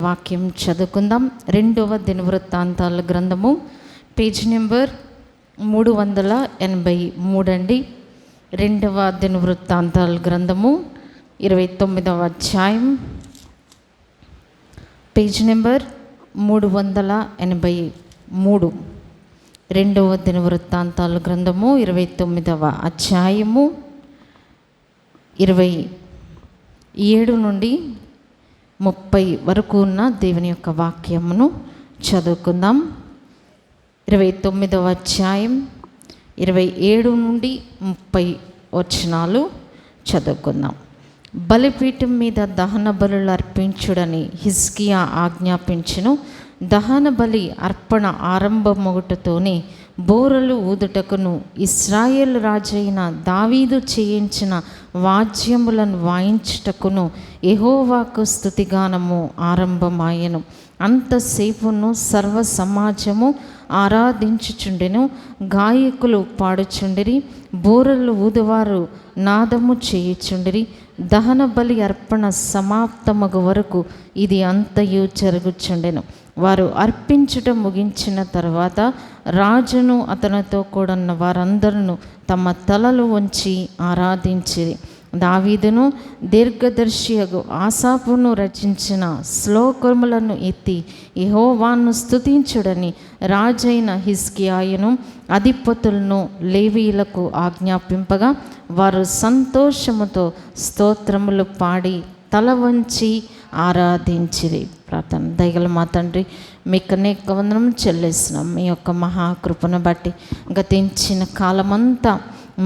వాక్యం చదువుకుందాం. 2వ దినవృత్తాంతాల గ్రంథము, పేజ్ నెంబర్ 383 అండి. 2వ దినవృత్తాంతాల గ్రంథము 29వ అధ్యాయం, పేజ్ నెంబర్ 383. 2వ దినవృత్తాంతాల గ్రంథము 29వ అధ్యాయము 27 నుండి 30 వరకు ఉన్న దేవుని యొక్క వాక్యమును చదువుకుందాం. 29వ అధ్యాయం 27 నుండి 30 వచనాలు చదువుకుందాం. బలిపీఠం మీద దహన బలులు అర్పించుడని హిజ్కియా ఆజ్ఞాపించెను. దహన బలి అర్పణ ఆరంభమొగటతోనే బోరలు ఊదుటకును ఇశ్రాయేలు రాజైన దావీదు చేయించిన వాద్యములను వాయించుటకును యెహోవాకు స్తుతిగానము ఆరంభమాయెను. అంతసేపును సర్వ సమాజము ఆరాధించుచుండెను. గాయకులు పాడుచుండిరి, బోరలు ఊదువారు నాదము చేయుచుండిరి. దహన బలి అర్పణ సమాప్తమగు వరకు ఇది అంతయు జరుగుచుండెను. వారు అర్పించుట ముగించిన తర్వాత రాజును అతనితో కూడున్న వారందరూ తమ తలలు వంచి ఆరాధించిరి. దావీదును దీర్ఘదర్శియగు ఆసాపును రచించిన శ్లోకములను ఎత్తి యెహోవాను స్తుతించుడని రాజైన హిజ్కియాయును అధిపతులను లేవీయులకు ఆజ్ఞాపింపగా వారు సంతోషముతో స్తోత్రములు పాడి తల వంచి ఆరాధించిరి. ప్రార్థన. దయగల మా తండ్రి, మీకు అనేక వందనం చెల్లిస్తున్నాం. మీ యొక్క మహాకృపను బట్టి గతించిన కాలమంతా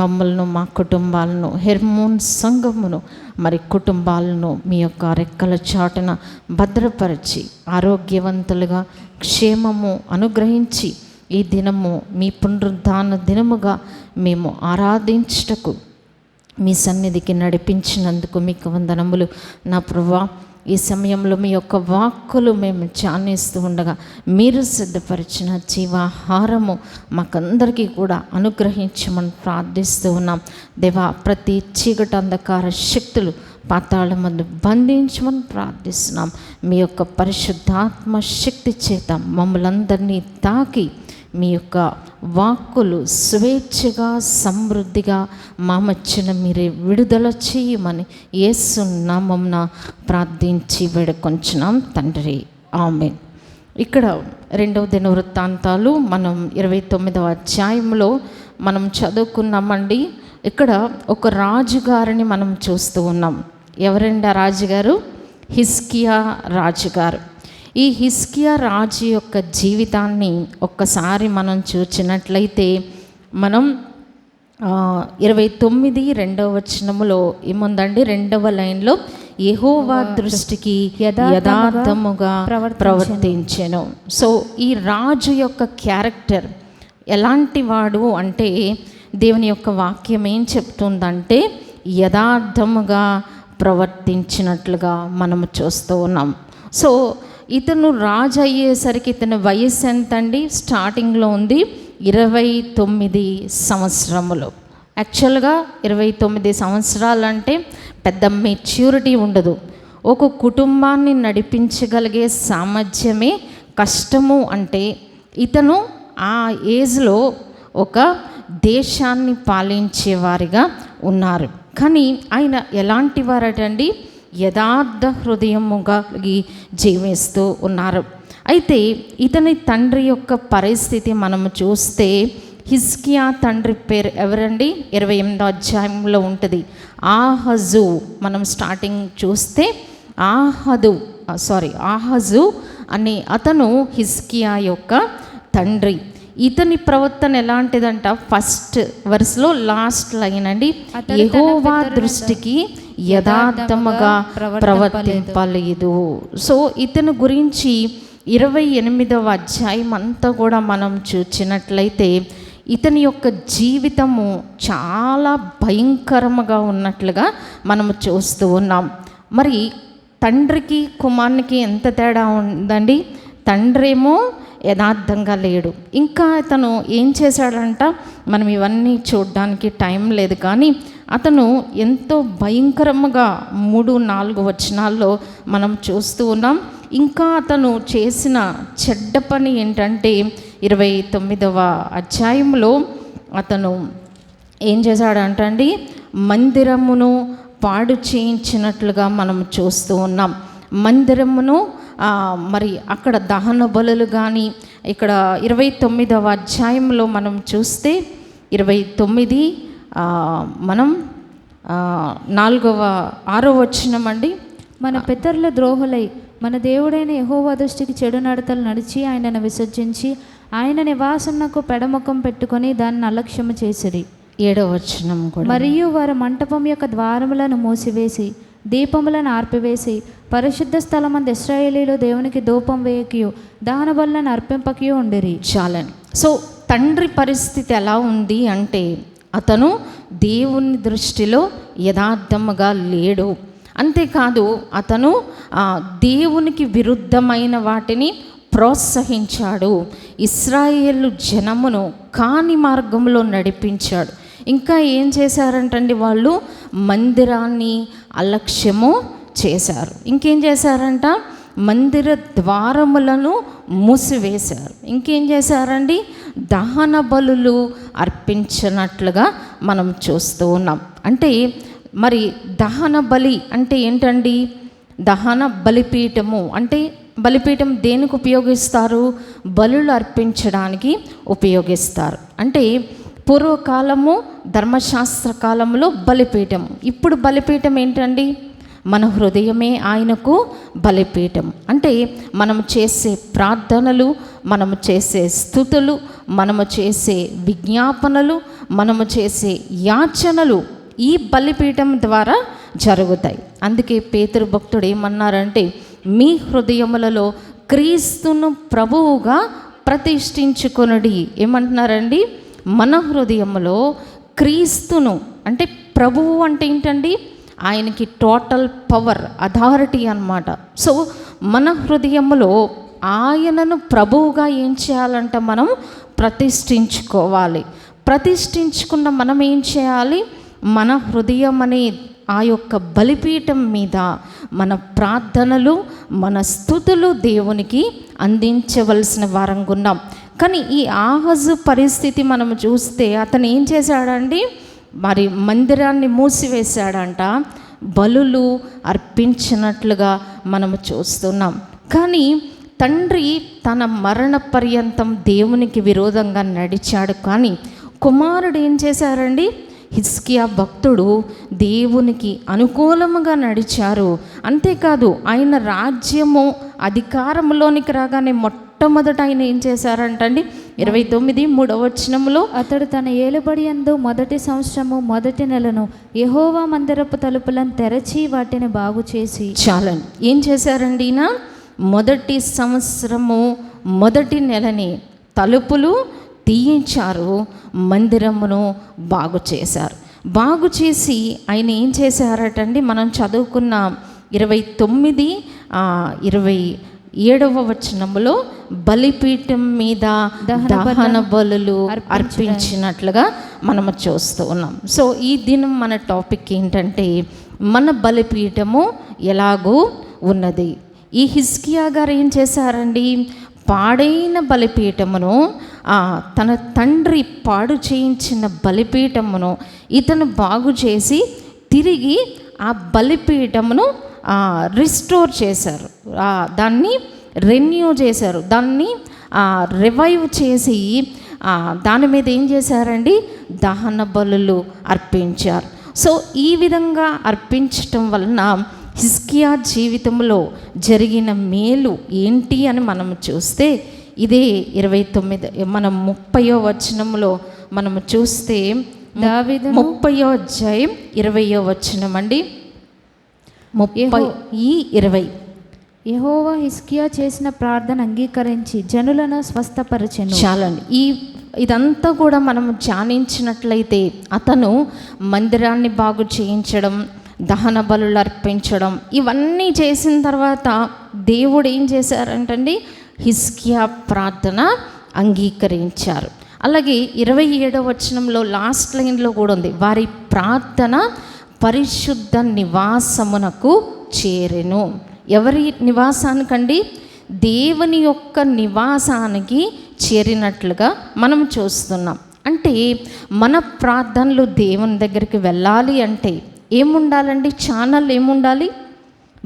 మమ్మల్ని, మా కుటుంబాలను, హెర్మోన్ సంఘమును, మరి కుటుంబాలను మీ యొక్క రెక్కల చాటున భద్రపరిచి ఆరోగ్యవంతులుగా క్షేమము అనుగ్రహించి ఈ దినము మీ పునరుద్ధాన దినముగా మేము ఆరాధించుటకు మీ సన్నిధికి నడిపించినందుకు మీకు వందనములు. నా ప్రభువా, ఈ సమయంలో మీ యొక్క వాక్కులు మేము ధ్యానిస్తూ ఉండగా మీరు సిద్ధపరిచిన జీవాహారము మాకందరికీ కూడా అనుగ్రహించమని ప్రార్థిస్తూ ఉన్నాం. దేవా, ప్రతి చీకటి అంధకార శక్తులు పాతాళమందు బంధించమని ప్రార్థిస్తున్నాం. మీ యొక్క పరిశుద్ధాత్మ శక్తి చేత మమ్మల్ందరినీ తాకి మీ యొక్క వాక్కులు స్వేచ్ఛగా సమృద్ధిగా మా మధ్యన మీరే విడుదల చేయమని యేసు నామమున ప్రార్థించి వేడుకొంచున్నాం తండ్రి, ఆమేన్. ఇక్కడ 2వ దినవృత్తాంతాలు మనం 29వ అధ్యాయంలో మనం చదువుకున్నామండి. ఇక్కడ ఒక రాజుగారిని మనం చూస్తూ ఉన్నాం. ఎవరండి ఆ రాజుగారు? హిజ్కియా రాజుగారు. ఈ హిజ్కియా రాజు యొక్క జీవితాన్ని ఒక్కసారి మనం చూసినట్లయితే మనం 29 2వ వచనములో ఏముందండి? 2వ లైన్లో యెహోవా దృష్టికి యథార్థముగా ప్రవర్తించెను. సో ఈ రాజు యొక్క క్యారెక్టర్ ఎలాంటి వాడు అంటే, దేవుని యొక్క వాక్యం ఏం చెప్తుందంటే యథార్థముగా ప్రవర్తించినట్లుగా మనము చూస్తూ ఉన్నాం. సో ఇతను రాజు అయ్యేసరికి ఇతని వయస్సు ఎంత అండి? స్టార్టింగ్లో ఉంది 29 సంవత్సరములు. యాక్చువల్గా 29 సంవత్సరాలు అంటే పెద్ద మెచ్యూరిటీ ఉండదు. ఒక కుటుంబాన్ని నడిపించగలిగే సామర్థ్యమే కష్టము. అంటే ఇతను ఆ ఏజ్లో ఒక దేశాన్ని పాలించేవారిగా ఉన్నారు. కానీ ఆయన ఎలాంటి వారటండి? యథార్థ హృదయముగా జీవిస్తూ ఉన్నారు. అయితే ఇతని తండ్రి యొక్క పరిస్థితి మనము చూస్తే, హిజ్కియా తండ్రి పేరు ఎవరండి? 28వ అధ్యాయంలో ఉంటుంది. ఆహజు. మనం స్టార్టింగ్ చూస్తే ఆహజు అనే అతను హిజ్కియా యొక్క తండ్రి. ఇతని ప్రవర్తన ఎలాంటిదంట? ఫస్ట్ వర్స్లో లాస్ట్ లైన్ అండి, యెహోవా దృష్టికి యథార్థముగా ప్రవర్తింపలేదు. సో ఇతని గురించి 28వ అధ్యాయం అంతా కూడా మనం చూసినట్లయితే ఇతని యొక్క జీవితము చాలా భయంకరముగా ఉన్నట్లుగా మనము చూస్తూ ఉన్నాం. మరి తండ్రికి కుమారునికి ఎంత తేడా ఉందండి? తండ్రి ఏమో యథార్థంగా లేడు. ఇంకా అతను ఏం చేశాడంట, మనం ఇవన్నీ చూడడానికి టైం లేదు, కానీ అతను ఎంతో భయంకరంగా 3-4 వచనాల్లో మనం చూస్తూ ఉన్నాం. ఇంకా అతను చేసిన చెడ్డ పని ఏంటంటే 29వ అధ్యాయంలో అతను ఏం చేశాడంటండి, మందిరమును పాడు చేయించినట్లుగా మనం చూస్తూ ఉన్నాం. మందిరమును మరి అక్కడ దహన బలులు కానీ, ఇక్కడ 29వ అధ్యాయంలో మనం చూస్తే 29 మనం 6వ వచనం అండి. మన పితరుల ద్రోహులై మన దేవుడైన యెహోవా దృష్టికి చెడు నడతలు నడిచి ఆయనను విసర్జించి ఆయన నివాసమునకు పెడముఖం పెట్టుకొని దాన్ని అలక్ష్యము చేసిరి. 7వ వచనం కూడా. మరియు వారు మంటపం యొక్క ద్వారములను మూసివేసి దీపములను ఆర్పివేసి పరిశుద్ధ స్థలమందు ఇశ్రాయేలీయులు దేవునికి ధూపం వేయకయు దహన బలులను అర్పింపకయు ఉండిరి. చాలండి. సో తండ్రి పరిస్థితి ఎలా ఉంది అంటే, అతను దేవుని దృష్టిలో యథార్థముగా లేడు. అంతేకాదు అతను దేవునికి విరుద్ధమైన వాటిని ప్రోత్సహించాడు. ఇశ్రాయేలు జనమును కాని మార్గంలో నడిపించాడు. ఇంకా ఏం చేశారంటండి, వాళ్ళు మందిరాన్ని అలక్ష్యము చేశారు. ఇంకేం చేశారంట, మందిర ద్వారములను మూసివేశారు. ఇంకేం చేశారండి, దహన బలులు అర్పించినట్లుగా మనం చూస్తూ ఉన్నాం. అంటే మరి దహన బలి అంటే ఏంటండి, దహన బలిపీఠము అంటే బలిపీఠం దేనికి ఉపయోగిస్తారు, బలులు అర్పించడానికి ఉపయోగిస్తారు. అంటే పూర్వకాలము ధర్మశాస్త్ర కాలంలో బలిపీఠం, ఇప్పుడు బలిపీఠం ఏంటండి, మన హృదయమే ఆయనకు బలిపీఠం. అంటే మనము చేసే ప్రార్థనలు, మనము చేసే స్తుతులు, మనము చేసే విజ్ఞాపనలు, మనము చేసే యాచనలు ఈ బలిపీఠం ద్వారా జరుగుతాయి. అందుకే పేతురు భక్తుడు ఏమన్నారంటే, మీ హృదయములలో క్రీస్తును ప్రభువుగా ప్రతిష్ఠించుకొనుడి. ఏమంటున్నారండి, మన హృదయములో క్రీస్తును, అంటే ప్రభువు అంటే ఏంటండి, ఆయనకి టోటల్ పవర్, అథారిటీ అన్నమాట. సో మన హృదయములో ఆయనను ప్రభువుగా ఏం చేయాలంట, మనం ప్రతిష్ఠించుకోవాలి. ప్రతిష్ఠించుకున్న మనం ఏం చేయాలి, మన హృదయం అనే ఆ యొక్క బలిపీఠం మీద మన ప్రార్థనలు, మన స్తుతులు దేవునికి అందించవలసిన వారంగా ఉన్నాం. కానీ ఈ ఆహజు పరిస్థితి మనం చూస్తే, అతను ఏం చేశాడండి, మరి మందిరాన్ని మూసివేశాడంట, బలులు అర్పించినట్లుగా మనము చూస్తున్నాం. కానీ తండ్రి తన మరణ పర్యంతం దేవునికి విరోధంగా నడిచాడు. కానీ కుమారుడు ఏం చేశారండి, హిజ్కియా భక్తుడు దేవునికి అనుకూలముగా నడిచారు. అంతేకాదు ఆయన రాజ్యము అధికారంలోనికి రాగానే మొట్టమొదట ఆయన ఏం చేశారంటండి, 29 వచనంలో, అతడు తన ఏలుబడి యందు మొదటి సంవత్సరము మొదటి నెలను యెహోవా మందిరపు తలుపులను తెరచి వాటిని బాగు చేసి. చాలండి. ఏం చేశారండి ఈయన, మొదటి సంవత్సరము మొదటి నెలని తలుపులు తీయించారు, మందిరమును బాగు చేశారు. బాగు చేసి ఆయన ఏం చేశారటండి, మనం చదువుకున్న 29-27వ వచనములో బలిపీఠం మీద దహన బలులు అర్పించినట్లుగా మనము చూస్తూ ఉన్నాం. సో ఈ దినం మన టాపిక్ ఏంటంటే, మన బలిపీఠము ఎలాగూ ఉన్నది. ఈ హిజ్కియా గారు ఏం చేశారండి, పాడైన బలిపీఠమును, తన తండ్రి పాడు చేయించిన బలిపీఠమును ఇతను బాగు చేసి తిరిగి ఆ బలిపీఠమును రిస్టోర్ చేశారు, దాన్ని రెన్యూ చేశారు, దాన్ని రివైవ్ చేసి దాని మీద ఏం చేశారండి, దహన బలులు అర్పించారు. సో ఈ విధంగా అర్పించటం వలన హిజ్కియా జీవితంలో జరిగిన మేలు ఏంటి అని మనం చూస్తే, ఇదే 29 మనం 30వ వచనంలో మనము చూస్తే, దావీదు 30వ అధ్యాయం 20వ వచనం అండి, 30-20. యెహోవా హిజ్కియా చేసిన ప్రార్థన అంగీకరించి జనులను స్వస్థపరచెను. చాలండి. ఇదంతా కూడా మనం ధ్యానించినట్లయితే, అతను మందిరాన్ని బాగు చేయించడం, దహన బలులు అర్పించడం, ఇవన్నీ చేసిన తర్వాత దేవుడు ఏం చేశారంటండి, హిజ్కియా ప్రార్థన అంగీకరించారు. అలాగే 27వ వచనంలో లాస్ట్ లైన్లో కూడా ఉంది, వారి ప్రార్థన పరిశుద్ధ నివాసమునకు చేరెను. ఎవరి నివాసానికండి? దేవుని యొక్క నివాసానికి చేరినట్లుగా మనం చూస్తున్నాం. అంటే మన ప్రార్థనలు దేవుని దగ్గరికి వెళ్ళాలి అంటే ఏముండాలండి? ఛానల్ ఏముండాలి?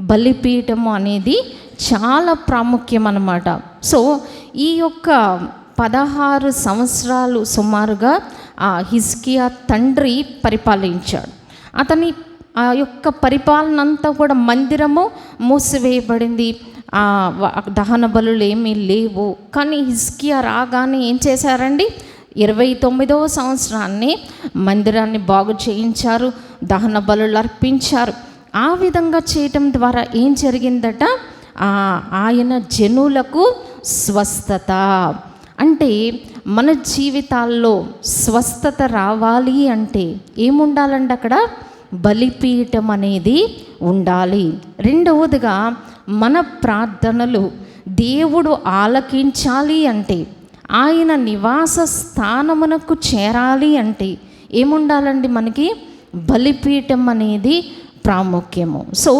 బలిపీఠము అనేది చాలా ప్రాముఖ్యం అన్నమాట. సో ఈ యొక్క 16 సంవత్సరాలు సుమారుగా ఆ హిజ్కియా తండ్రి పరిపాలించాడు. అతని ఆ యొక్క పరిపాలన అంతా కూడా మందిరము మూసివేయబడింది, దహన బలులు ఏమీ లేవు. కానీ హిజ్కియా రాగానే ఏం చేశారండి? 29వ సంవత్సరాన్ని మందిరాన్ని బాగు చేయించారు, దహన బలులు అర్పించారు. ఆ విధంగా చేయటం ద్వారా ఏం జరిగిందట? ఆయన జనులకు స్వస్థత. అంటే మన జీవితాల్లో స్వస్థత రావాలి అంటే ఏముండాలండి? అక్కడ బలిపీఠం అనేది ఉండాలి. రెండవదిగా మన ప్రార్థనలు దేవుడు ఆలకించాలి అంటే, ఆయన నివాస స్థానమునకు చేరాలి అంటే ఏముండాలండి? మనకి బలిపీఠం అనేది ప్రాముఖ్యము. సో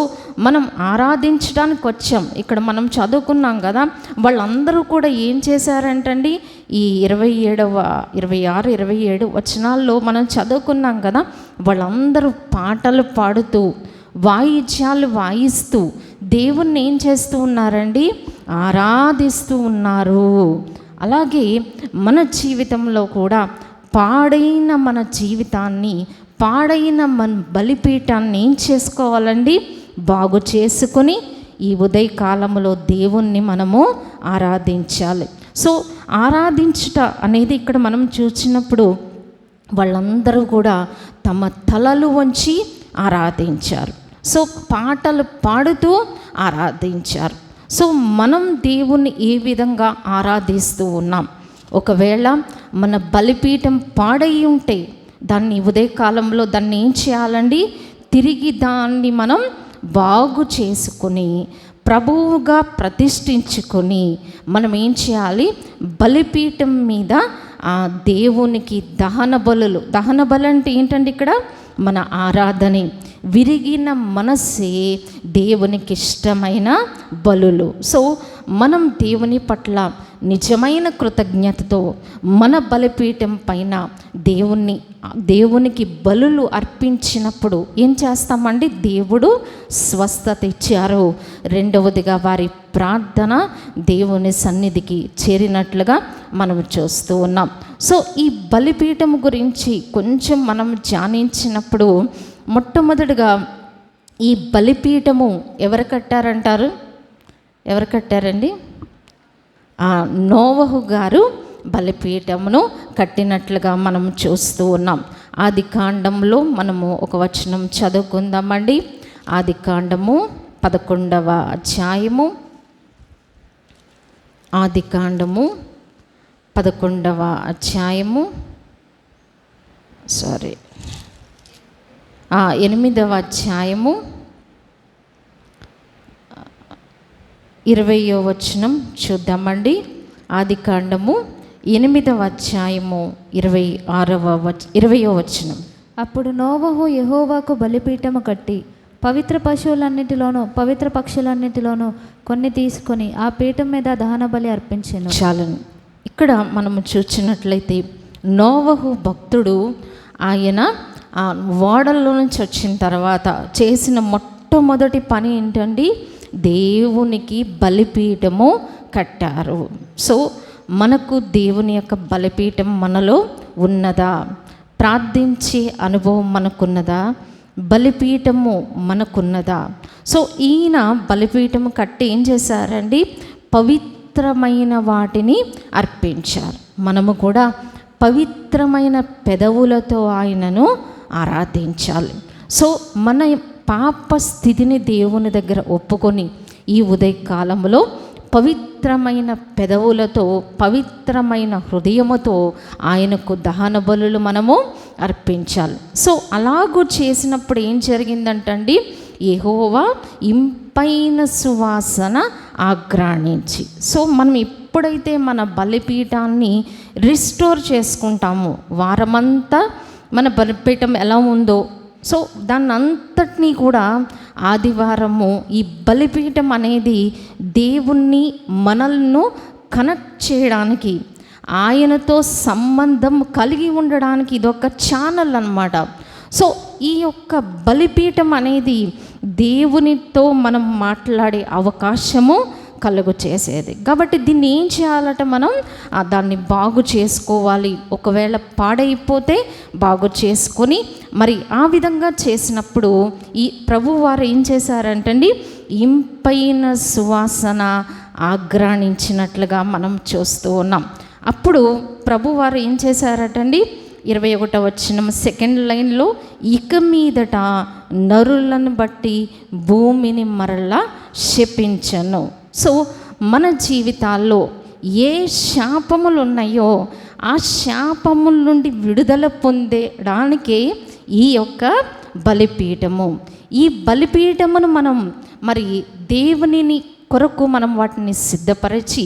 మనం ఆరాధించడానికి వచ్చాం. ఇక్కడ మనం చదువుకున్నాం కదా, వాళ్ళందరూ కూడా ఏం చేశారంటండి? ఈ 26, 27 వచనాల్లో మనం చదువుకున్నాం కదా, వాళ్ళందరూ పాటలు పాడుతూ వాయిద్యాలు వాయిస్తూ దేవుణ్ణి ఏం చేస్తూ ఉన్నారండి? ఆరాధిస్తూ ఉన్నారు. అలాగే మన జీవితంలో కూడా పాడైన మన జీవితాన్ని, పాడైన మన బలిపీఠాన్ని ఏం చేసుకోవాలండి? బాగు చేసుకొని ఈ ఉదయకాలంలో దేవుణ్ణి మనము ఆరాధించాలి. సో ఆరాధించుట అనేది ఇక్కడ మనం చూసినప్పుడు వాళ్ళందరూ కూడా తమ తలలు వంచి ఆరాధించారు. సో పాటలు పాడుతూ ఆరాధించారు. సో మనం దేవుణ్ణి ఏ విధంగా ఆరాధిస్తూ ఉన్నాం? ఒకవేళ మన బలిపీఠం పాడై ఉంటే దాన్ని ఉదయకాలంలో దాన్ని ఏం చేయాలండి? తిరిగి దాన్ని మనం బాగు చేసుకొని ప్రభువుగా ప్రతిష్ఠించుకొని మనం ఏం చేయాలి? బలిపీఠం మీద ఆ దేవునికి దహన బలులు అంటే ఏంటండి? ఇక్కడ మన ఆరాధనే, విరిగిన మనస్సే దేవునికి ఇష్టమైన బలులు. సో మనం దేవుని పట్ల నిజమైన కృతజ్ఞతతో మన బలిపీఠం పైన దేవునికి బలులు అర్పించినప్పుడు ఏం చేస్తామండి? దేవుడు స్వస్థత ఇచ్చారు. రెండవదిగా వారి ప్రార్థన దేవుని సన్నిధికి చేరినట్లుగా మనం చూస్తూ ఉన్నాం. సో ఈ బలిపీఠం గురించి కొంచెం మనం ధ్యానించినప్పుడు మొట్టమొదటిగా ఈ బలిపీఠము ఎవరు కట్టారంటారు? ఎవరు కట్టారండి? నోవహు గారు బలిపీఠమును కట్టినట్లుగా మనం చూస్తూ ఉన్నాం. ఆదికాండంలో మనము ఒక వచనం చదువుకుందామండి. ఆదికాండము 11వ అధ్యాయము, ఆదికాండము 11వ అధ్యాయము 8వ అధ్యాయము 20వ వచనం చూద్దామండి. ఆదికాండము 8వ అధ్యాయము 20వ వచనం. అప్పుడు నోవహు యెహోవాకు బలిపీఠము కట్టి పవిత్ర పశువులన్నిటిలోనూ పవిత్ర పక్షులన్నిటిలోనూ కొన్ని తీసుకొని ఆ పీఠం మీద దహన బలి అర్పించెను. చాలను. ఇక్కడ మనము చూసినట్లయితే నోవహు భక్తుడు ఆయన ఓడల్లో నుంచి వచ్చిన తర్వాత చేసిన మొట్టమొదటి పని ఏంటండి? దేవునికి బలిపీఠము కట్టారు. సో మనకు దేవుని యొక్క బలిపీఠం మనలో ఉన్నదా? ప్రార్థించే అనుభవం మనకున్నదా? బలిపీఠము మనకున్నదా? సో ఈయన బలిపీఠము కట్టి ఏం చేశారండి? పవిత్రమైన వాటిని అర్పించారు. మనము కూడా పవిత్రమైన పెదవులతో ఆయనను ఆరాధించాలి. సో మన పాప స్థితిని దేవుని దగ్గర ఒప్పుకొని ఈ ఉదయకాలంలో పవిత్రమైన పెదవులతో, పవిత్రమైన హృదయముతో ఆయనకు దహన బలులు మనము అర్పించాలి. సో అలాగూ చేసినప్పుడు ఏం జరిగిందంటండి? యెహోవా ఇంపైన సువాసన ఆఘ్రాణించి. సో మనం ఎప్పుడైతే మన బలిపీఠాన్ని రిస్టోర్ చేసుకుంటామో, వారమంతా మన బలిపీఠం ఎలా ఉందో, సో దాన్ని అంతటినీ కూడా ఆదివారము ఈ బలిపీఠం అనేది దేవుణ్ణి మనల్ని కనెక్ట్ చేయడానికి, ఆయనతో సంబంధం కలిగి ఉండడానికి ఇదొక ఛానల్ అన్నమాట. సో ఈ యొక్క బలిపీఠం అనేది దేవునితో మనం మాట్లాడే అవకాశము కలుగు చేసేది. కాబట్టి దీన్ని ఏం చేయాలట, మనం దాన్ని బాగు చేసుకోవాలి. ఒకవేళ పాడైపోతే బాగు చేసుకొని, మరి ఆ విధంగా చేసినప్పుడు ఈ ప్రభువారు ఏం చేశారంటండి, ఇంపైన సువాసన ఆఘ్రాణించినట్లుగా మనం చూస్తూ ఉన్నాం. అప్పుడు ప్రభువారు ఏం చేశారటండి, 21వ వచనం సెకండ్ లైన్లో, ఇక మీదట నరులను బట్టి భూమిని మరలా శపించను. సో మన జీవితాల్లో ఏ శాపములు ఉన్నాయో ఆ శాపముల నుండి విడుదల పొందడానికే ఈ యొక్క బలిపీఠము. ఈ బలిపీఠమును మనం మరి దేవునిని కొరకు మనం వాటిని సిద్ధపరిచి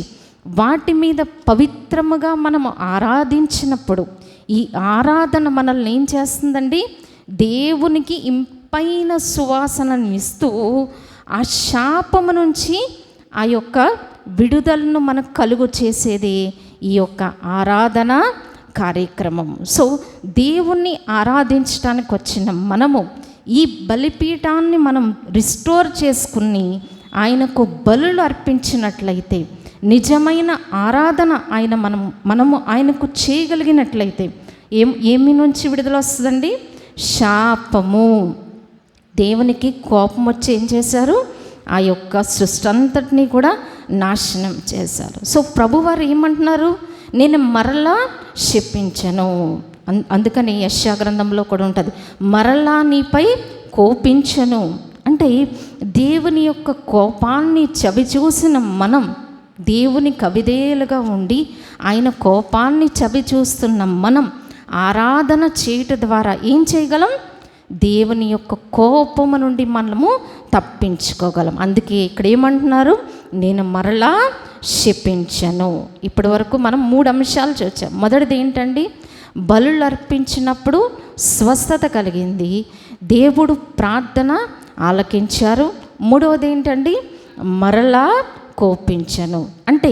వాటి మీద పవిత్రముగా మనం ఆరాధించినప్పుడు, ఈ ఆరాధన మనల్ని ఏం చేస్తుందండి, దేవునికి ఇంపైన సువాసనని ఇస్తూ ఆ శాపము నుంచి ఆ యొక్క విడుదలను మనకు కలుగు చేసేది ఈ యొక్క ఆరాధన కార్యక్రమం. సో దేవుణ్ణి ఆరాధించడానికి వచ్చిన మనము ఈ బలిపీఠాన్ని మనం రిస్టోర్ చేసుకుని ఆయనకు బలులు అర్పించినట్లయితే, నిజమైన ఆరాధన మనము ఆయనకు చేయగలిగినట్లయితే ఏమి నుంచి విడుదల వస్తుందండి, శాపము. దేవునికి కోపం వచ్చి ఏం చేశారు, ఆ యొక్క సృష్టి అంతటినీ కూడా నాశనం చేశారు. సో ప్రభువారు ఏమంటున్నారు, నేను మరలా శపించను. అందుకని యెషయా గ్రంథంలో కూడా ఉంటుంది, మరలా నీపై కోపించను. అంటే దేవుని యొక్క కోపాన్ని చవిచూసిన మనం, దేవుని కవిదేలుగా ఉండి ఆయన కోపాన్ని చవిచూస్తున్న మనం ఆరాధన చేయటం ద్వారా ఏం చేయగలం, దేవుని యొక్క కోపము నుండి మనము తప్పించుకోగలం. అందుకే ఇక్కడ ఏమంటున్నారు, నేను మరలా శపించను. ఇప్పటి వరకు మనం 3 అంశాలు చూసాం. మొదటిది ఏంటండి, బలులు అర్పించినప్పుడు స్వస్థత కలిగింది, దేవుడు ప్రార్థన ఆలకించారు. మూడవది ఏంటండి, మరలా కోపించను. అంటే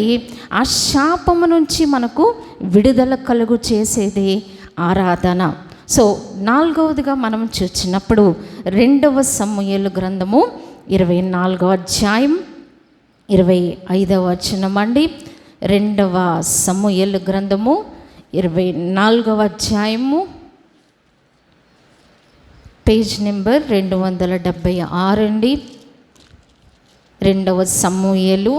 ఆ శాపము నుంచి మనకు విడుదల కలుగు చేసేదే ఆరాధన. సో 4వదిగా మనం చూసినప్పుడు 2వ సమూయేలు గ్రంథము 24వ అధ్యాయం 25వ వచనం అండి. 2వ సమూయేలు గ్రంథము 24వ అధ్యాయము, పేజ్ నెంబర్ 276 అండి. 2వ సమూయేలు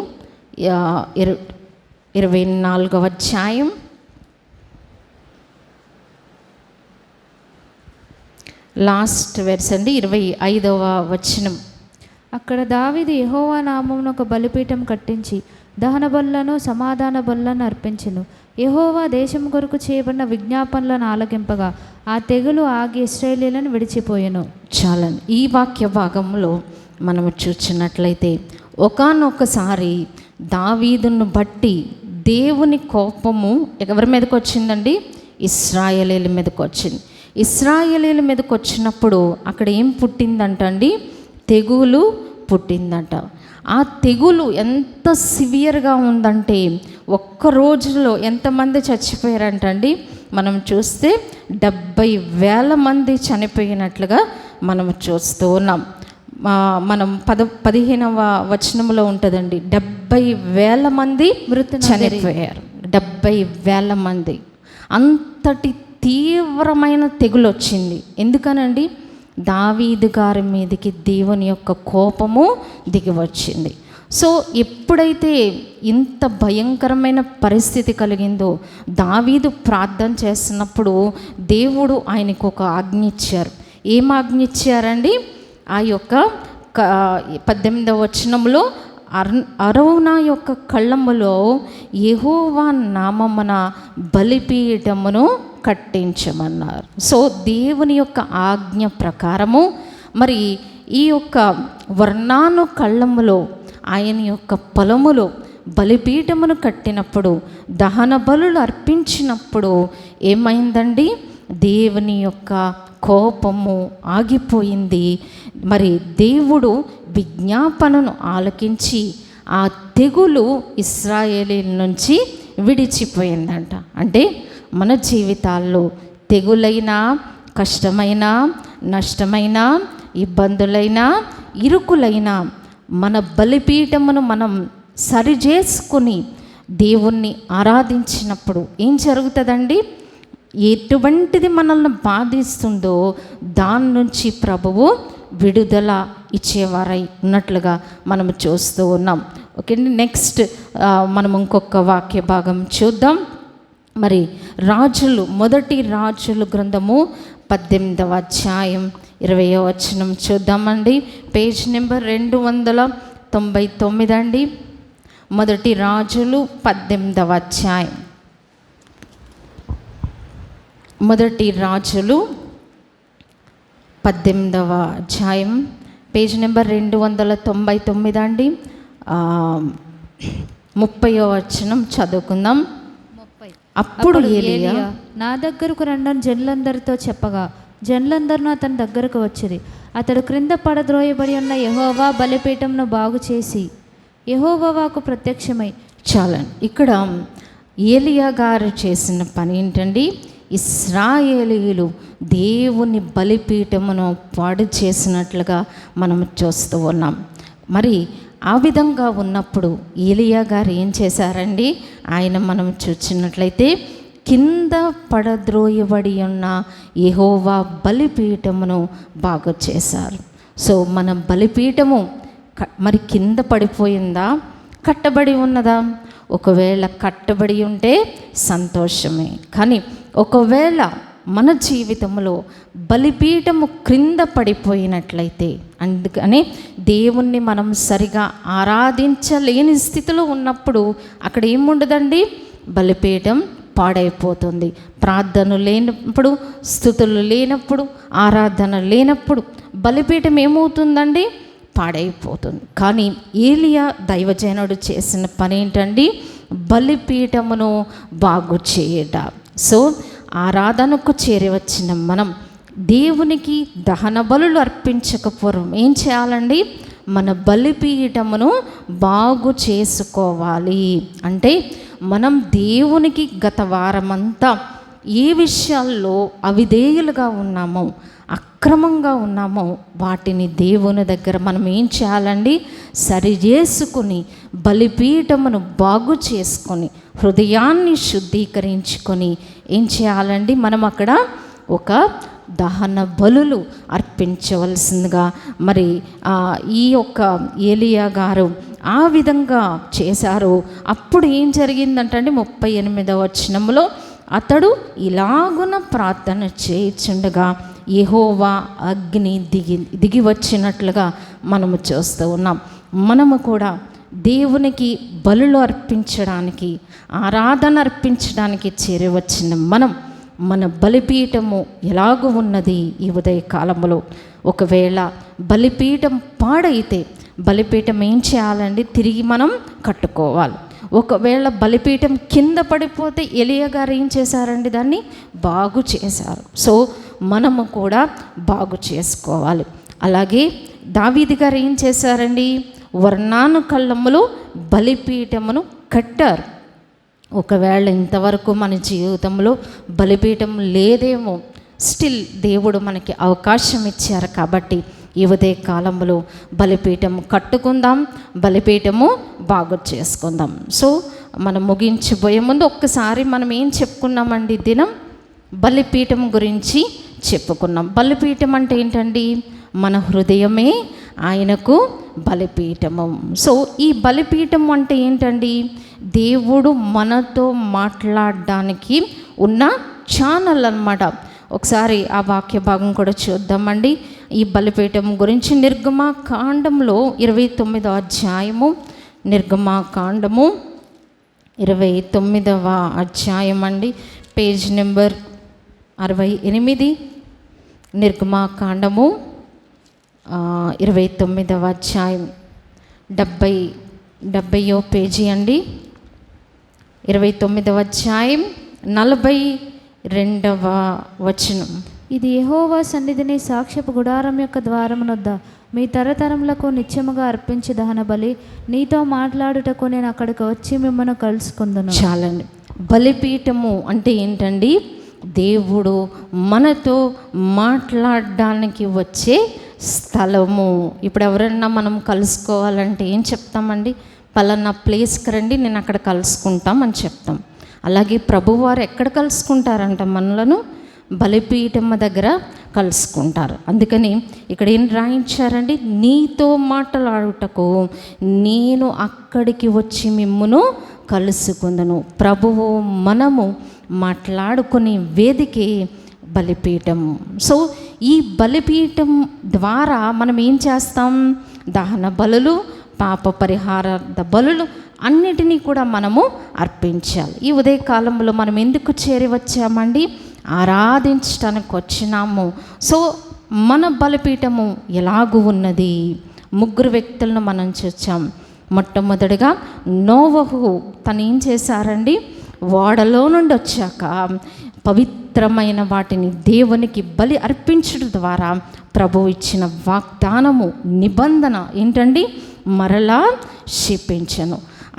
24వ అధ్యాయం లాస్ట్ వెర్స్ అండి, 25వ వచనం. అక్కడ దావీదు యెహోవా నామమున ఒక బలిపీఠం కట్టించి దహన బలులను సమాధాన బలులను అర్పించెను. యెహోవా దేశం కొరకు చేయబడిన విజ్ఞాపనలను ఆలకింపగా ఆ తెగులు ఆగి ఇశ్రాయేలీయులను విడిచిపోయెను. చాలండి. ఈ వాక్య భాగంలో మనము చూసినట్లయితే ఒకానొకసారి దావీదును బట్టి దేవుని కోపము ఎవరి మీదకి వచ్చిందండి, ఇశ్రాయేలీయుల మీదకి వచ్చింది. ఇశ్రాయేలీయుల మీదకి వచ్చినప్పుడు అక్కడ ఏం పుట్టిందంటండి, తెగులు పుట్టిందంట. ఆ తెగులు ఎంత సివియర్గా ఉందంటే ఒక్క రోజులో ఎంతమంది చచ్చిపోయారంటండి, మనం చూస్తే 70,000 మంది చనిపోయినట్లుగా మనం చూస్తూ ఉన్నాం. మనం 15వ వచనంలో ఉంటుందండి, 70,000 మంది చనిపోయారు. 70,000 మంది. అంతటి తీవ్రమైన తెగులు వచ్చింది. ఎందుకనండి, దావీదు గారి మీదకి దేవుని యొక్క కోపము దిగి వచ్చింది. సో ఎప్పుడైతే ఇంత భయంకరమైన పరిస్థితి కలిగిందో, దావీదు ప్రార్థన చేస్తున్నప్పుడు దేవుడు ఆయనకు ఒక ఆజ్ఞ ఇచ్చారు. ఏం ఆజ్ఞ ఇచ్చారండి, ఆ యొక్క 18వ వచనంలో, అరౌనా యొక్క కళ్ళములో యెహోవా నామమున బలిపీఠమును కట్టించమన్నారు. సో దేవుని యొక్క ఆజ్ఞ ప్రకారము మరి ఈ యొక్క వర్ణాను కళ్ళములో ఆయన యొక్క పొలములో బలిపీఠమును కట్టినప్పుడు, దహన బలులు అర్పించినప్పుడు ఏమైందండి? దేవుని యొక్క కోపము ఆగిపోయింది. మరి దేవుడు విజ్ఞాపనను ఆలకించి ఆ తెగులు ఇశ్రాయేలీల నుంచి విడిచిపోయిందంట. అంటే మన జీవితాల్లో తెగులైనా, కష్టమైనా, నష్టమైనా, ఇబ్బందులైనా, ఇరుకులైనా మన బలిపీఠమును మనం సరిచేసుకుని దేవుణ్ణి ఆరాధించినప్పుడు ఏం జరుగుతుందండి? ఎటువంటిది మనల్ని బాధిస్తుందో దాని నుంచి ప్రభువు విడుదల ఇచ్చేవారై ఉన్నట్లుగా మనం చూస్తూ ఉన్నాం. ఓకే, నెక్స్ట్ మనం ఇంకొక వాక్య భాగం చూద్దాం. మరి మొదటి రాజులు గ్రంథము 18వ అధ్యాయం 20వ వచనం చూద్దామండి. పేజ్ నెంబర్ 299 అండి. మొదటి రాజులు 18వ అధ్యాయం. మొదటి రాజులు 18వ అధ్యాయం పేజ్ నెంబర్ 299 అండి. 30వ వచనం చదువుకుందాం. అప్పుడు ఏలీయా, నా దగ్గరకు రండని జనులందరితో చెప్పగా జనులందరూ అతని దగ్గరకు వచ్చిరి. అతడు క్రింద పడద్రోయబడి ఉన్న యెహోవా బలిపీఠంను బాగు చేసి యెహోవాకు ప్రత్యక్షమై. చాలండి, ఇక్కడ ఏలియా గారు చేసిన పని ఏంటండి? ఇశ్రాయేలీయులు దేవుని బలిపీఠమును పాడు చేసినట్లుగా మనం చూస్తూ ఉన్నాం. మరి ఆ విధంగా ఉన్నప్పుడు ఏలియా గారు ఏం చేశారండి? ఆయన మనం చూసినట్లయితే కింద పడద్రోయబడి ఉన్న యెహోవా బలిపీఠమును బాగు చేశారు. సో మన బలిపీఠము మరి కింద పడిపోయిందా, కట్టబడి ఉన్నదా? ఒకవేళ కట్టబడి ఉంటే సంతోషమే. కానీ ఒకవేళ మన జీవితంలో బలిపీఠము క్రింద పడిపోయినట్లయితే, అందుకని దేవుణ్ణి మనం సరిగా ఆరాధించలేని స్థితిలో ఉన్నప్పుడు అక్కడ ఏముండదండి? బలిపీఠం పాడైపోతుంది. ప్రార్థన లేనప్పుడు, స్తుతులు లేనప్పుడు, ఆరాధన లేనప్పుడు బలిపీఠం ఏమవుతుందండి? పాడైపోతుంది. కానీ ఏలియా దైవజనుడు చేసిన పని ఏంటండి? బలిపీఠమును బాగు చేయట. సో ఆరాధనకు చేరి వచ్చిన మనం దేవునికి దహన బలులు అర్పించకపోవడం ఏం చేయాలండి? మన బలిపీఠమును బాగు చేసుకోవాలి. అంటే మనం దేవునికి గత వారమంతా ఏ విషయాల్లో అవిధేయులుగా ఉన్నామో, అక్రమంగా ఉన్నామో వాటిని దేవుని దగ్గర మనం ఏం చేయాలండి? సరి చేసుకుని బలిపీఠమును బాగు చేసుకొని హృదయాన్ని శుద్ధీకరించుకొని ఏం చేయాలండి? మనం అక్కడ ఒక దహన బలులు అర్పించవలసిందిగా మరి ఈ యొక్క ఏలియా గారు ఆ విధంగా చేశారు. అప్పుడు ఏం జరిగిందంటే 38వ వచనంలో అతడు ఇలాగున ప్రార్థన చేయుచుండగా యెహోవా అగ్ని దిగి వచ్చినట్లుగా మనము చూస్తూ ఉన్నాం. మనము కూడా దేవునికి బలులు అర్పించడానికి, ఆరాధన అర్పించడానికి చేరి వచ్చిన మనం మన బలిపీఠము ఎలాగూ ఉన్నది ఈ ఉదయ కాలంలో? ఒకవేళ బలిపీఠం పాడైతే బలిపీఠం ఏం చేయాలండి? తిరిగి మనం కట్టుకోవాలి. ఒకవేళ బలిపీఠం కింద పడిపోతే ఏలియా గారు ఏం చేశారండి? దాన్ని బాగు చేశారు. సో మనము కూడా బాగు చేసుకోవాలి. అలాగే దావీదు గారు ఏం చేశారండి? వర్ణాను కళ్ళములో బలిపీఠమును కట్టారు. ఒకవేళ ఇంతవరకు మన జీవితంలో బలిపీఠం లేదేమో, స్టిల్ దేవుడు మనకి అవకాశం ఇచ్చారు. కాబట్టి ఈ ఉదయ కాలంలో బలిపీఠము కట్టుకుందాం, బలిపీఠము బాగు చేసుకుందాం. సో మనం ముగించిపోయే ముందు ఒక్కసారి మనం ఏం చెప్పుకున్నామండి? దినం బలిపీఠం గురించి చెప్పుకున్నాం. బలిపీఠం అంటే ఏంటండి? మన హృదయమే ఆయనకు బలిపీఠము. సో ఈ బలిపీఠం అంటే ఏంటండి? దేవుడు మనతో మాట్లాడడానికి ఉన్న ఛానల్ అన్నమాట. ఒకసారి ఆ వాక్య భాగం కూడా చూద్దామండి. ఈ బలిపీఠం గురించి నిర్గమాకాండంలో 29వ అధ్యాయము, నిర్గమాకాండము 29వ అధ్యాయం అండి, పేజ్ నెంబర్ 68. నిర్గమాకాండము 29వ అధ్యాయం 70వ పేజీ అండి. 29వ అధ్యాయం 42వ వచనం. ఇది యెహోవా సన్నిధిని సాక్ష్యపు గుడారం యొక్క ద్వారమునొద్ద మీ తరతరములకు నిత్యముగా అర్పించి దహన బలి. నీతో మాట్లాడుటకు నేను అక్కడికి వచ్చి మిమ్మల్ని కలుసుకుందును. చాలండి. బలిపీఠము అంటే ఏంటండి? దేవుడు మనతో మాట్లాడడానికి వచ్చే స్థలము. ఇప్పుడు ఎవరన్నా మనం కలుసుకోవాలంటే ఏం చెప్తామండి? పలానా ప్లేస్కి రండి, నేను అక్కడ కలుసుకుంటాం అని చెప్తాం. అలాగే ప్రభువారు ఎక్కడ కలుసుకుంటారంట? మనలను బలిపీఠం దగ్గర కలుసుకుంటారు. అందుకని ఇక్కడ ఏం రాయించారండి? నీతో మాట్లాడుటకు నేను అక్కడికి వచ్చి మిమ్మును కలుసుకుందును. ప్రభువు మనము మాట్లాడుకునే వేదికే బలిపీఠం. సో ఈ బలిపీఠం ద్వారా మనం ఏం చేస్తాం? దహన బలులు, పాప పరిహార బలులు అన్నిటినీ కూడా మనము అర్పించాలి. ఈ ఉదయకాలంలో మనం ఎందుకు చేరి వచ్చామండి? ఆరాధించడానికి వచ్చినాము. సో మన బలిపీఠము ఎలాగూ ఉన్నది? 3 వ్యక్తులను మనం చూచాం. మొట్టమొదటిగా నోవహు తను ఏం చేశారండి? ఓడలో నుండి వచ్చాక పవిత్రమైన వాటిని దేవునికి బలి అర్పించడం ద్వారా ప్రభువు ఇచ్చిన వాగ్దానము, నిబంధన ఏంటండి? మరలా శపించను.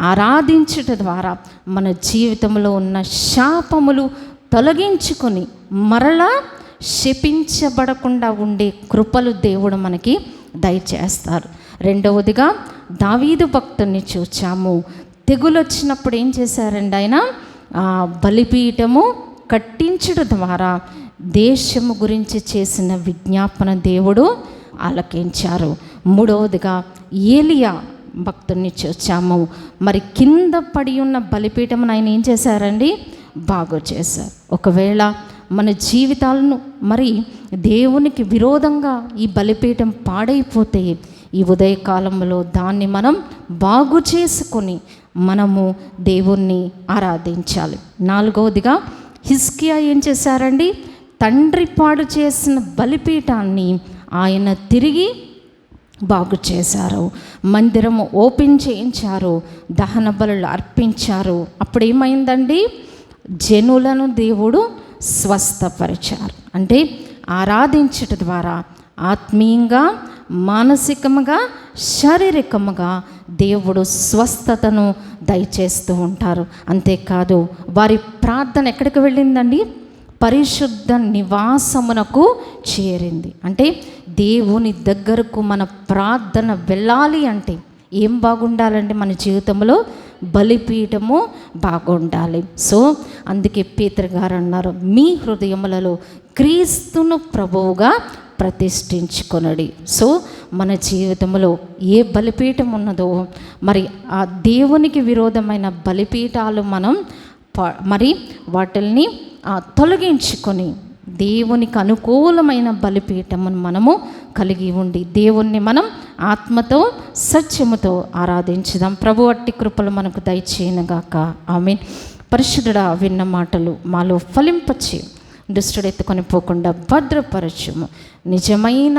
ఆరాధించడం ద్వారా మన జీవితంలో ఉన్న శాపములు తొలగించుకొని మరలా శపించబడకుండా ఉండే కృపలు దేవుడు మనకి దయచేస్తారు. రెండవదిగా దావీదు భక్తుని చూచాము. తెగులు వచ్చినప్పుడు ఏం చేశారండి? ఆయన బలిపీఠము కట్టించడం ద్వారా దేశము గురించి చేసిన విజ్ఞాపన దేవుడు ఆలకించారు. మూడవదిగా ఏలియా భక్తుని చూచాము. మరి కింద పడి ఉన్న బలిపీఠమును ఆయన ఏం చేశారండి? బాగు చేశారు. ఒకవేళ మన జీవితాలను మరి దేవునికి విరోధంగా ఈ బలిపీఠం పాడైపోతే ఈ ఉదయకాలంలో దాన్ని మనం బాగు చేసుకొని మనము దేవుణ్ణి ఆరాధించాలి. నాలుగవదిగా హిజ్కియా ఏం చేశారండి? తండ్రి పాడు చేసిన బలిపీఠాన్ని ఆయన తిరిగి బాగు చేశారు. మందిరము ఓపెన్ చేయించారు, దహన బలులు అర్పించారు. అప్పుడు ఏమైందండి? జనులను దేవుడు స్వస్థపరిచారు. అంటే ఆరాధించట ద్వారా ఆత్మీయంగా, మానసికముగా, శారీరకముగా దేవుడు స్వస్థతను దయచేస్తూ ఉంటారు. అంతేకాదు వారి ప్రార్థన ఎక్కడికి వెళ్ళిందండి? పరిశుద్ధ నివాసమునకు చేరింది. అంటే దేవుని దగ్గరకు మన ప్రార్థన వెళ్ళాలి అంటే ఏం బాగుండాలండి? మన జీవితంలో బలిపీఠము బాగుండాలి. సో అందుకే పేతురు గారు అన్నారు, మీ హృదయములలో క్రీస్తును ప్రభువుగా ప్రతిష్ఠించుకొనడి. సో మన జీవితంలో ఏ బలిపీఠం ఉన్నదో మరి ఆ దేవునికి విరోధమైన బలిపీఠాలు మనం మరి వాటిల్ని తొలగించుకొని దేవునికి అనుకూలమైన బలిపీఠమును మనము కలిగి ఉండి దేవుణ్ణి మనం ఆత్మతో సత్యముతో ఆరాధించుదాం. ప్రభు అట్టి కృపలు మనకు దయచేయనుగాక. ఆమేన్. పరిశుద్ధుడా, విన్న మాటలు మాలో ఫలింపచే, దుష్టుడు ఎత్తుకొని పోకుండా భద్రపరచుము. నిజమైన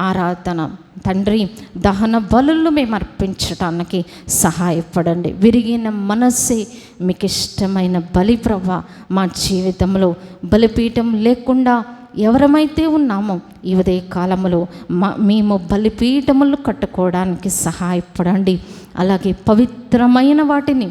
ఆరాధన తండ్రి, దహన బలులు మేము అర్పించడానికి సహాయపడండి. విరిగిన మనస్సే మీకు ఇష్టమైన బలి ప్రభా. మా జీవితంలో బలిపీఠం లేకుండా ఎవరమైతే ఉన్నామో ఈ ఉదయ కాలంలో మేము బలిపీఠములు కట్టుకోవడానికి సహాయపడండి. అలాగే పవిత్రమైన వాటిని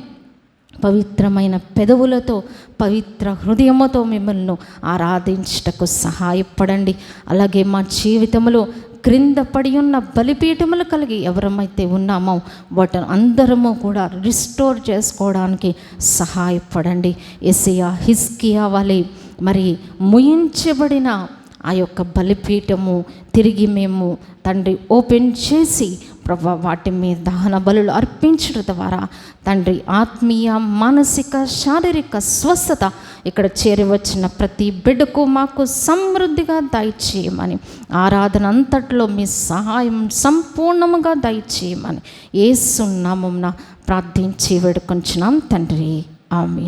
పవిత్రమైన పెదవులతో, పవిత్ర హృదయముతో మిమ్మల్ని ఆరాధించుటకు సహాయపడండి. అలాగే మా జీవితంలో క్రింద పడి ఉన్న బలిపీఠములు కలిగి ఎవరమైతే ఉన్నామో వాటిని అందరము కూడా రిస్టోర్ చేసుకోవడానికి సహాయపడండి. యెషయా, హిజ్కియా వలె మరి ముయించబడిన ఆ యొక్క బలిపీఠము తిరిగి మేము తండ్రి ఓపెన్ చేసి ప్రభా వాటి మీద దహన బలులు అర్పించడం ద్వారా తండ్రి ఆత్మీయ, మానసిక, శారీరక స్వస్థత ఇక్కడ చేరి వచ్చిన ప్రతి బిడ్డకు మాకు సమృద్ధిగా దయచేయమని, ఆరాధన అంతట్లో మీ సహాయం సంపూర్ణముగా దయచేయమని యేసు నామమున ప్రార్థించి వేడుకొంచున్నాం తండ్రి. ఆమేన్.